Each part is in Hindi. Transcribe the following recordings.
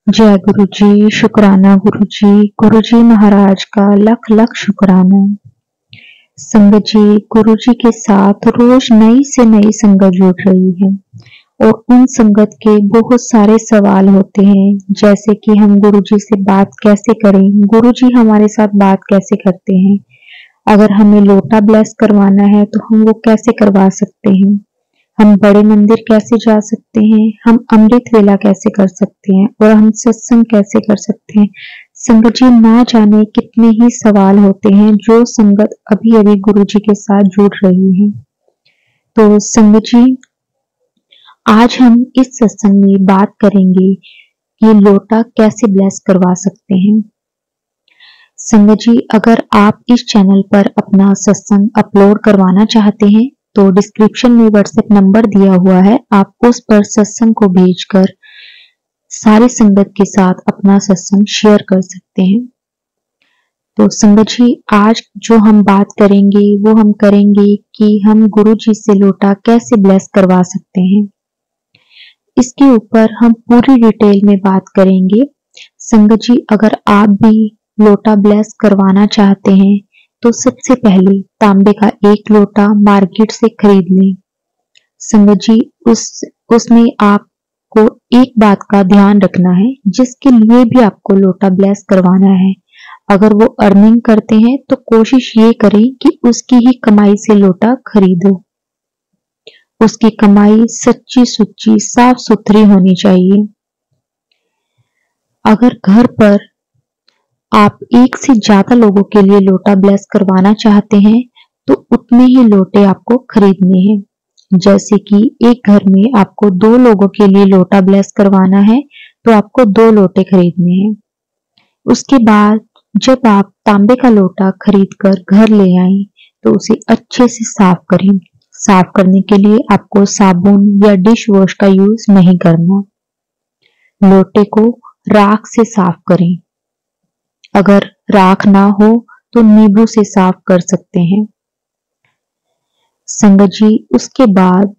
जय गुरु जी, शुक्राना गुरु जी महाराज का लख लख शुक्राना। संगत जी, गुरु जी के साथ रोज नई से नई संगत जुड़ रही है और उन संगत के बहुत सारे सवाल होते हैं, जैसे कि हम गुरु जी से बात कैसे करें, गुरु जी हमारे साथ बात कैसे करते हैं, अगर हमें लोटा ब्लेस करवाना है तो हम वो कैसे करवा सकते हैं, हम बड़े मंदिर कैसे जा सकते हैं, हम अमृत वेला कैसे कर सकते हैं और हम सत्संग कैसे कर सकते हैं। संगत जी, ना जाने कितने ही सवाल होते हैं जो संगत अभी अभी गुरु जी के साथ जुड़ रही है। तो संगत जी, आज हम इस सत्संग में बात करेंगे कि लोटा कैसे ब्लेस करवा सकते हैं। संगत जी, अगर आप इस चैनल पर अपना सत्संग अपलोड करवाना चाहते हैं तो डिस्क्रिप्शन में व्हाट्सएप नंबर दिया हुआ है, आप उस पर सत्संग को भेजकर सारे संगत के साथ अपना सत्संग शेयर कर सकते हैं। तो संगत जी, आज जो हम बात करेंगे वो हम करेंगे कि हम गुरु जी से लोटा कैसे ब्लेस करवा सकते हैं। इसके ऊपर हम पूरी डिटेल में बात करेंगे। संगत जी, अगर आप भी लोटा ब्लेस करवाना चाहते हैं तो सबसे पहले तांबे का एक लोटा मार्केट से खरीद लें। संगत जी, उसमें आपको एक बात का ध्यान रखना है, जिसके लिए भी आपको लोटा ब्लेस करवाना है, अगर वो अर्निंग करते हैं तो कोशिश ये करें कि उसकी ही कमाई से लोटा खरीदो। उसकी कमाई सच्ची सुच्ची साफ सुथरी होनी चाहिए। अगर घर पर आप एक से ज्यादा लोगों के लिए लोटा ब्लेस करवाना चाहते हैं तो उतने ही लोटे आपको खरीदने हैं। जैसे कि एक घर में आपको 2 लोगों के लिए लोटा ब्लेस करवाना है तो आपको 2 लोटे खरीदने हैं। उसके बाद जब आप तांबे का लोटा खरीद कर घर ले आए तो उसे अच्छे से साफ करें। साफ करने के लिए आपको साबुन या डिश वॉश का यूज नहीं करना। लोटे को राख से साफ करें। अगर राख ना हो तो नींबू से साफ कर सकते हैं। संगत जी, उसके बाद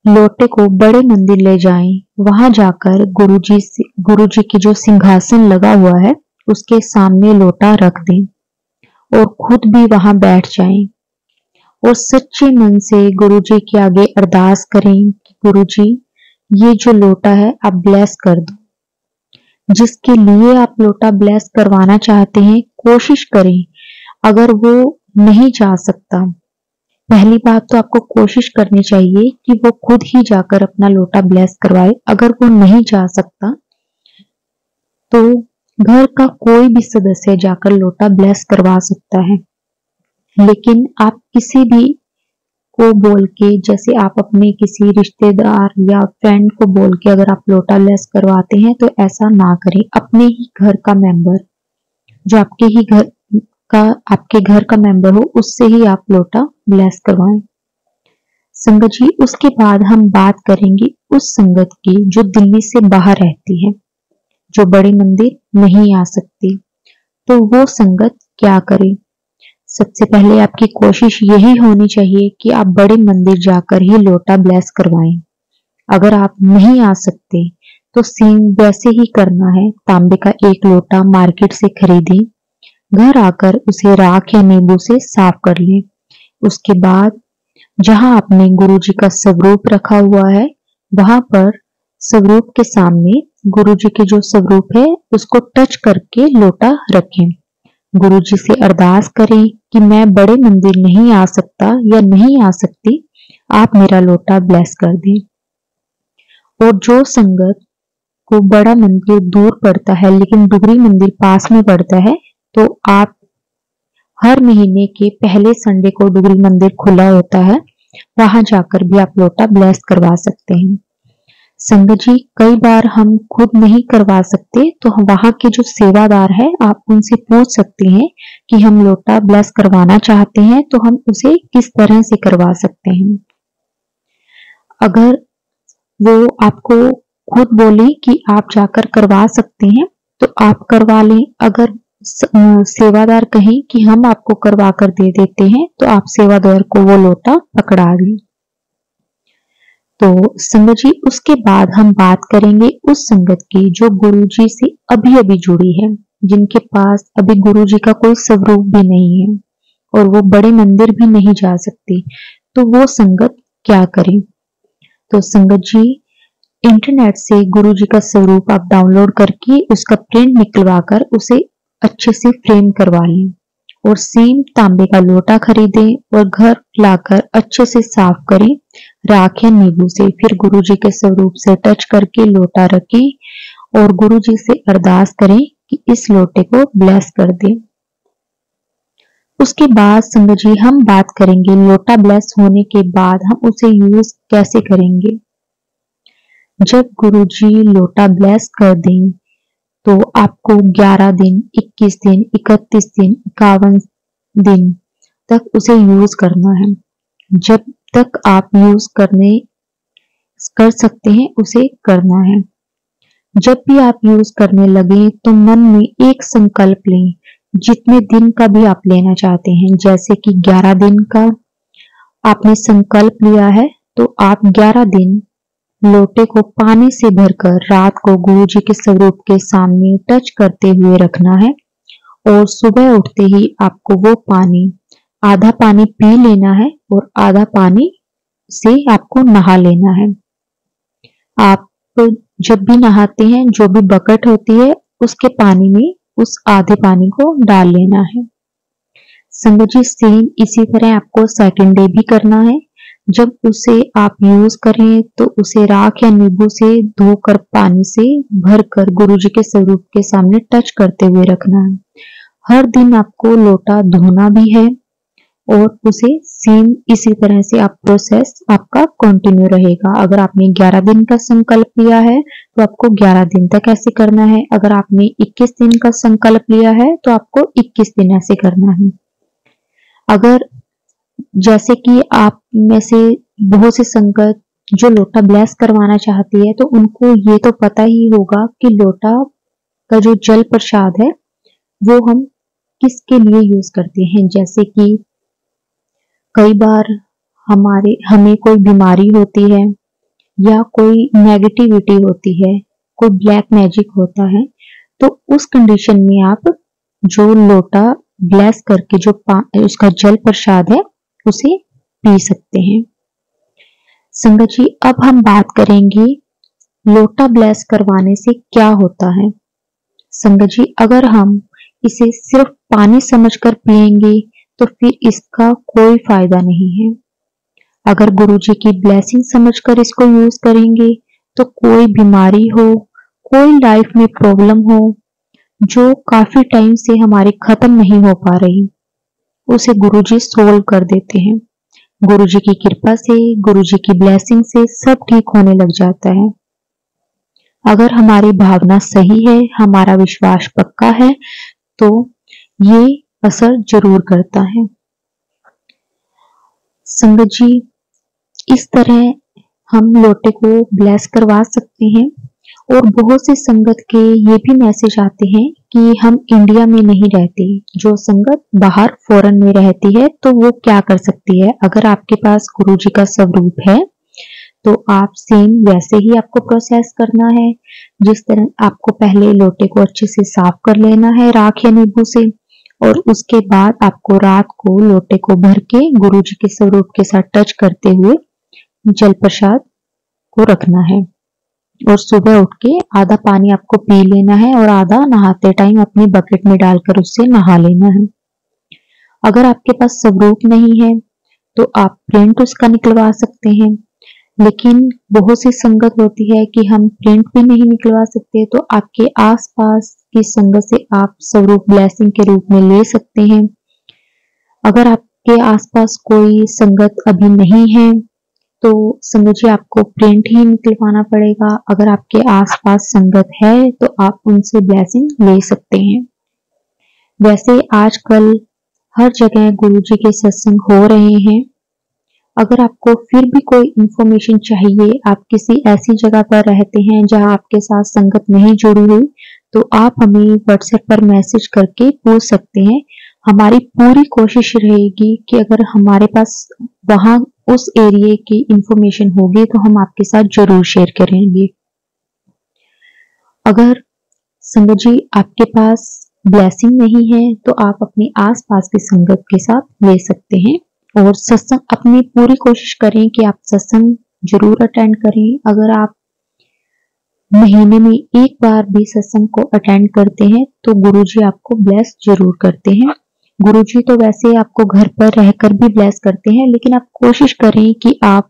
लोटे को बड़े मंदिर ले जाएं। वहां जाकर गुरु जी की जो सिंहासन लगा हुआ है उसके सामने लोटा रख दें और खुद भी वहां बैठ जाएं और सच्चे मन से गुरु जी के आगे अरदास करें कि गुरु जी, ये जो लोटा है आप ब्लेस कर दो। जिसके लिए आप लोटा ब्लेस करवाना चाहते हैं, कोशिश करें, अगर वो नहीं जा सकता, पहली बात तो आपको कोशिश करनी चाहिए कि वो खुद ही जाकर अपना लोटा ब्लेस करवाए। अगर वो नहीं जा सकता तो घर का कोई भी सदस्य जाकर लोटा ब्लेस करवा सकता है। लेकिन आप किसी भी को बोल के, जैसे आप अपने किसी रिश्तेदार या फ्रेंड को बोल के अगर आप लोटा ब्लेस करवाते हैं तो ऐसा ना करें। अपने ही घर का मेंबर, जो आपके घर का मेंबर हो, उससे ही आप लोटा ब्लेस करवाएं। संगत जी, उसके बाद हम बात करेंगे उस संगत की जो दिल्ली से बाहर रहती है, जो बड़े मंदिर नहीं आ सकती। तो वो संगत क्या करे? सबसे पहले आपकी कोशिश यही होनी चाहिए कि आप बड़े मंदिर जाकर ही लोटा ब्लेस करवाएं। अगर आप नहीं आ सकते तो सेम वैसे ही करना है। तांबे का एक लोटा मार्केट से खरीदें, घर आकर उसे राख या नींबू से साफ कर लें। उसके बाद जहां आपने गुरु जी का स्वरूप रखा हुआ है, वहां पर स्वरूप के सामने गुरु जी के जो स्वरूप है उसको टच करके लोटा रखें। गुरु जी से अरदास करें कि मैं बड़े मंदिर नहीं आ सकता या नहीं आ सकती, आप मेरा लोटा ब्लेस कर दें। और जो संगत को बड़ा मंदिर दूर पड़ता है लेकिन डुगरी मंदिर पास में पड़ता है, तो आप हर महीने के पहले संडे को डुगरी मंदिर खुला होता है, वहां जाकर भी आप लोटा ब्लेस करवा सकते हैं। संगत जी, कई बार हम खुद नहीं करवा सकते तो वहां के जो सेवादार है, आप उनसे पूछ सकते हैं कि हम लोटा ब्लेस करवाना चाहते हैं तो हम उसे किस तरह से करवा सकते हैं। अगर वो आपको खुद बोले कि आप जाकर करवा सकते हैं तो आप करवा लें। अगर सेवादार कहें कि हम आपको करवा कर दे देते हैं तो आप सेवादार को वो लोटा पकड़ा दें। तो संगत जी उसके बाद हम बात करेंगे उस संगत की जो गुरु जी से अभी अभी जुड़ी है, जिनके पास अभी गुरु जी का कोई स्वरूप भी नहीं है और वो बड़े मंदिर भी नहीं जा सकती। तो वो संगत क्या करें? तो संगत जी इंटरनेट से गुरु जी का स्वरूप आप डाउनलोड करके उसका प्रिंट निकलवा कर उसे अच्छे से फ्रेम करवा लें और सेम तांबे का लोटा खरीदें और घर लाकर अच्छे से साफ करें राख या नींबू से। फिर गुरु जी के स्वरूप से टच करके लोटा रखें और गुरु जी से अरदास करें कि इस लोटे को ब्लेस कर दें। उसके बाद संगत जी हम बात करेंगे लोटा ब्लेस होने के बाद हम उसे यूज कैसे करेंगे। जब गुरु जी लोटा ब्लेस कर दें तो आपको 11 दिन, 21 दिन, 31 दिन, 51 दिन तक उसे यूज करना है। जब तक आप यूज कर सकते हैं उसे करना है। जब भी आप यूज करने लगे तो मन में एक संकल्प लें, जितने दिन का भी आप लेना चाहते हैं। जैसे कि 11 दिन का आपने संकल्प लिया है तो आप 11 दिन लोटे को पानी से भरकर रात को गुरु जी के स्वरूप के सामने टच करते हुए रखना है और सुबह उठते ही आपको वो पानी, आधा पानी पी लेना है और आधा पानी से आपको नहा लेना है। आप जब भी नहाते हैं जो भी बकेट होती है उसके पानी में उस आधे पानी को डाल लेना है। संगत जी सेम इसी तरह आपको सेकंड डे भी करना है। जब उसे आप यूज करें तो उसे राख या नींबू से धोकर पानी से भरकर गुरु जी के स्वरूप के सामने टच करते हुए रखना है। हर दिन आपको लोटा धोना भी है और उसे सेम इसी तरह से आप प्रोसेस आपका कंटिन्यू रहेगा। अगर आपने 11 दिन का संकल्प लिया है तो आपको 11 दिन तक ऐसे करना है। अगर आपने 21 दिन का संकल्प लिया है तो आपको 21 दिन ऐसे करना है। अगर जैसे कि आप में से बहुत से संगत जो लोटा ब्लेस करवाना चाहती है तो उनको ये तो पता ही होगा कि लोटा का जो जल प्रसाद है वो हम किसके लिए यूज करते हैं। जैसे कि कई बार हमें कोई बीमारी होती है या कोई नेगेटिविटी होती है, कोई ब्लैक मैजिक होता है, तो उस कंडीशन में आप जो लोटा ब्लेस करके जो उसका जल प्रसाद है उसे पी सकते हैं। संगत जी अब हम बात करेंगे लोटा ब्लेस करवाने से क्या होता है। संगत जी अगर हम इसे सिर्फ पानी समझकर पिएंगे तो फिर इसका कोई फायदा नहीं है। अगर गुरु जी की ब्लेसिंग समझकर इसको यूज करेंगे तो कोई बीमारी हो, कोई लाइफ में प्रॉब्लम हो जो काफी टाइम से हमारी खत्म नहीं हो पा रही, उसे गुरुजी सोल्व कर देते हैं। गुरुजी की कृपा से, गुरुजी की ब्लेसिंग से सब ठीक होने लग जाता है। अगर हमारी भावना सही है, हमारा विश्वास पक्का है तो ये असर जरूर करता है। संगत जी इस तरह हम लोटे को ब्लेस करवा सकते हैं। और बहुत से संगत के ये भी मैसेज आते हैं कि हम इंडिया में नहीं रहते, जो संगत बाहर फॉरेन में रहती है तो वो क्या कर सकती है। अगर आपके पास गुरु जी का स्वरूप है तो आप सेम वैसे ही आपको प्रोसेस करना है। जिस तरह आपको पहले लोटे को अच्छे से साफ कर लेना है राख या नींबू से और उसके बाद आपको रात को लोटे को भर के गुरु जी के स्वरूप के साथ टच करते हुए जल प्रसाद को रखना है और सुबह उठ के आधा पानी आपको पी लेना है और आधा नहाते टाइम अपनी बकेट में डालकर उससे नहा लेना है। अगर आपके पास स्वरूप नहीं है तो आप प्रिंट उसका निकलवा सकते हैं, लेकिन बहुत सी संगत होती है कि हम प्रिंट भी नहीं निकलवा सकते, तो आपके आसपास की संगत से आप स्वरूप ब्लेसिंग के रूप में ले सकते हैं। अगर आपके आसपास कोई संगत अभी नहीं है तो संगत जी आपको प्रिंट ही निकलवाना पड़ेगा। अगर आपके आसपास संगत है तो आप उनसे ब्लेसिंग ले सकते हैं। वैसे आजकल हर जगह गुरु जी के सत्संग हो रहे हैं। अगर आपको फिर भी कोई इंफॉर्मेशन चाहिए, आप किसी ऐसी जगह पर रहते हैं जहां आपके साथ संगत नहीं जुड़ी हुई, तो आप हमें व्हाट्सएप पर मैसेज करके पूछ सकते हैं। हमारी पूरी कोशिश रहेगी कि अगर हमारे पास वहां उस एरिया की इंफॉर्मेशन होगी तो हम आपके साथ जरूर शेयर करेंगे। अगर संगत जी आपके पास ब्लेसिंग नहीं है तो आप अपने आसपास की संगत के साथ ले सकते हैं और सत्संग अपनी पूरी कोशिश करें कि आप सत्संग जरूर अटेंड करें। अगर आप महीने में एक बार भी सत्संग को अटेंड करते हैं तो गुरुजी आपको ब्लेस जरूर करते हैं। गुरुजी तो वैसे आपको घर पर रहकर भी ब्लेस करते हैं, लेकिन आप कोशिश करें कि आप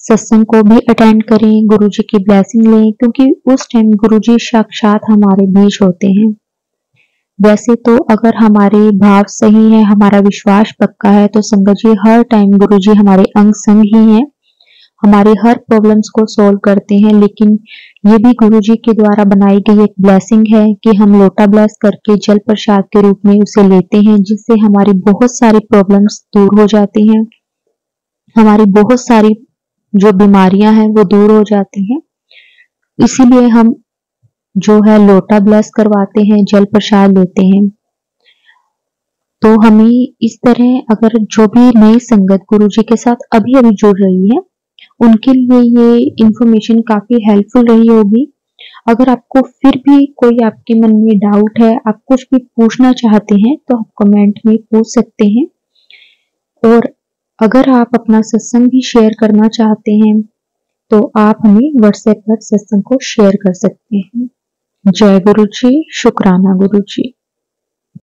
सत्संग को भी अटेंड करें, गुरुजी की ब्लेसिंग लें, क्योंकि उस टाइम गुरुजी साक्षात हमारे बीच होते हैं। वैसे तो अगर हमारे भाव सही है, हमारा विश्वास पक्का है, तो संगत जी हर टाइम गुरुजी हमारे अंग संग ही हैं, हमारे हर प्रॉब्लम्स को सॉल्व करते हैं। लेकिन ये भी गुरुजी के द्वारा बनाई गई एक ब्लेसिंग है कि हम लोटा ब्लेस करके जल प्रसाद के रूप में उसे लेते हैं, जिससे हमारी बहुत सारी प्रॉब्लम्स दूर हो जाती हैं, हमारी बहुत सारी जो बीमारियां हैं वो दूर हो जाती हैं। इसीलिए हम जो है लोटा ब्लेस करवाते हैं, जल प्रसाद लेते हैं। तो हमें इस तरह, अगर जो भी नई संगत गुरुजी के साथ अभी अभी जुड़ रही है, उनके लिए ये इंफॉर्मेशन काफी हेल्पफुल रही होगी। अगर आपको फिर भी कोई आपके मन में डाउट है, आप कुछ भी पूछना चाहते हैं, तो आप कमेंट में पूछ सकते हैं। और अगर आप अपना सत्संग भी शेयर करना चाहते हैं तो आप हमें व्हाट्सएप पर सत्संग को शेयर कर सकते हैं। जय गुरु जी, शुक्राना गुरु जी।